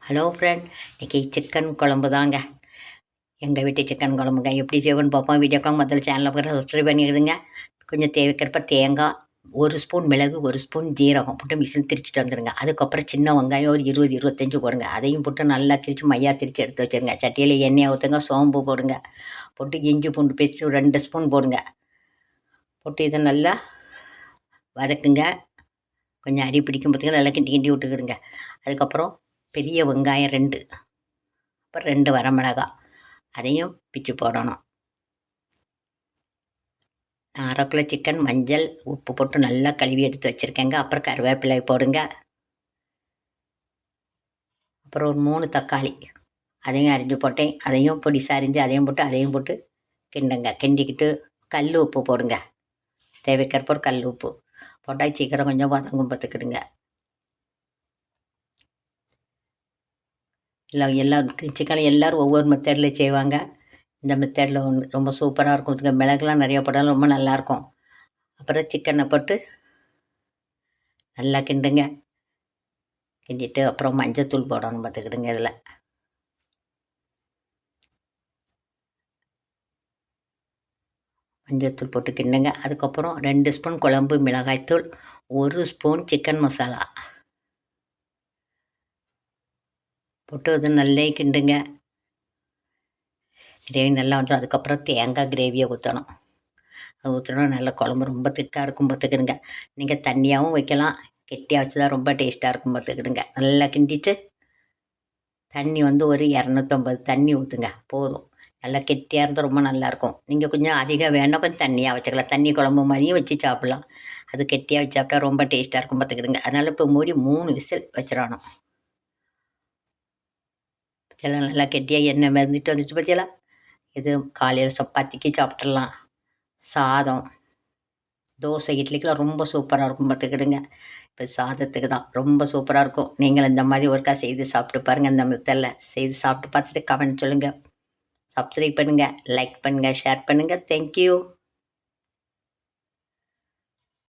Hello friend, இன்றைக்கி chicken குழம்பு தாங்க. எங்கள் வீட்டு சிக்கன் குழம்புங்க. எப்படி செய்வோன்னு பார்ப்போம். வீடியோக்கெலாம் முதல்ல சேனலில் பார்க்குற சப்ஸ்கிரைப் பண்ணிடுங்க. கொஞ்சம் தேவைக்கிறப்ப தேங்காய், 1 ஸ்பூன் மிளகு, 1 ஸ்பூன் ஜீரகம் போட்டு மிஷின் திரிச்சிட்டு வந்துடுங்க. அதுக்கப்புறம் சின்ன வெங்காயம் ஒரு 20-25 போடுங்க. அதையும் போட்டு நல்லா திரித்து மையாக திரித்து எடுத்து வச்சுருங்க. சட்டியில் எண்ணெயை ஊற்றுங்க, சோம்பு போடுங்க. போட்டு இஞ்சி பூண்டு பேஸ்ட்டு ஒரு 2 ஸ்பூன் போடுங்க. போட்டு இதை நல்லா வதக்குங்க. கொஞ்சம் அடி பிடிக்கும் பார்த்திங்கன்னா நல்லா கிண்டி கிண்டி விட்டுக்கிடுங்க. அதுக்கப்புறம் பெரிய வெங்காயம் 2, அப்புறம் 2 வரமிளகா, அதையும் பிச்சு போடணும். 1/2 கிலோ சிக்கன் மஞ்சள் உப்பு போட்டு நல்லா கழுவி எடுத்து வச்சுருக்கேங்க. அப்புறம் கருவேப்பிலை போடுங்க. அப்புறம் ஒரு 3 தக்காளி அதையும் அரிஞ்சு போட்டேன். அதையும் பொடிசாக அரிஞ்சு அதையும் போட்டு கிண்டுங்க. கிண்டிக்கிட்டு கல் உப்பு போடுங்க. தேவைக்கிறப்ப ஒரு கல் உப்பு போட்டால் சீக்கிரம் கொஞ்சம் வதங்கும் பார்த்துக்கிடுங்க. சிக்கன் எல்லோரும் ஒவ்வொரு மெத்தடில் செய்வாங்க. இந்த மெத்தடில் ரொம்ப சூப்பராக இருக்கும். இதுக்கு மிளகுலாம் நிறையா போட்டாலும் ரொம்ப நல்லாயிருக்கும். அப்புறம் சிக்கனை போட்டு நல்லா கிண்டுங்க. கிண்டிட்டு அப்புறம் மஞ்சத்தூள் போடணும் பார்த்துக்கிடுங்க. இதில் மஞ்சத்தூள் போட்டு கிண்டுங்க. அதுக்கப்புறம் 2 ஸ்பூன் குழம்பு மிளகாய்த்தூள், 1 ஸ்பூன் சிக்கன் மசாலா போட்டு அது நல்லா கிண்டுங்க. கிரேவி நல்லா வந்துடும். அதுக்கப்புறம் தேங்காய் கிரேவியை ஊற்றணும். அது ஊற்றினா நல்லா குழம்பு ரொம்ப திக்காக இருக்கும் பார்த்துக்கிடுங்க. நீங்கள் தண்ணியாகவும் வைக்கலாம், கெட்டியாக வச்சு தான் ரொம்ப டேஸ்ட்டாக இருக்கும் பார்த்துக்கிடுங்க. நல்லா கிண்டிட்டு தண்ணி வந்து ஒரு 250 தண்ணி ஊற்றுங்க, போதும். நல்லா கெட்டியாக இருந்தால் ரொம்ப நல்லாயிருக்கும். நீங்கள் கொஞ்சம் அதிகம் வேணால் கொஞ்சம் தண்ணியாக வச்சுக்கலாம். தண்ணி குழம்பு மாதிரியும் வச்சு சாப்பிட்லாம். அது கெட்டியாக வச்சு சாப்பிட்டா ரொம்ப டேஸ்ட்டாக இருக்கும் பார்த்துக்கிடுங்க. அதனால் இப்போ மூடி 3 விசில் வச்சிடணும். இதெல்லாம் நல்லா கெட்டியாக எண்ணெய் மிதந்துட்டு வந்துட்டு பார்த்தீங்களா? இது காலையில் சப்பாத்திக்கு சாப்பிட்றலாம், சாதம், தோசை, இட்லிக்கெலாம் ரொம்ப சூப்பராக இருக்கும் பார்த்துக்கிடுங்க. இப்போ சாதத்துக்கு தான் ரொம்ப சூப்பராக இருக்கும். நீங்கள் இந்த மாதிரி ஒருக்கா செய்து சாப்பிட்டு பாருங்கள். இந்த மெத்தடில் செய்து சாப்பிட்டு பார்த்துட்டு கமெண்ட் சொல்லுங்கள். சப்ஸ்கிரைப் பண்ணுங்கள், லைக் பண்ணுங்கள், ஷேர் பண்ணுங்கள். தேங்க்யூ.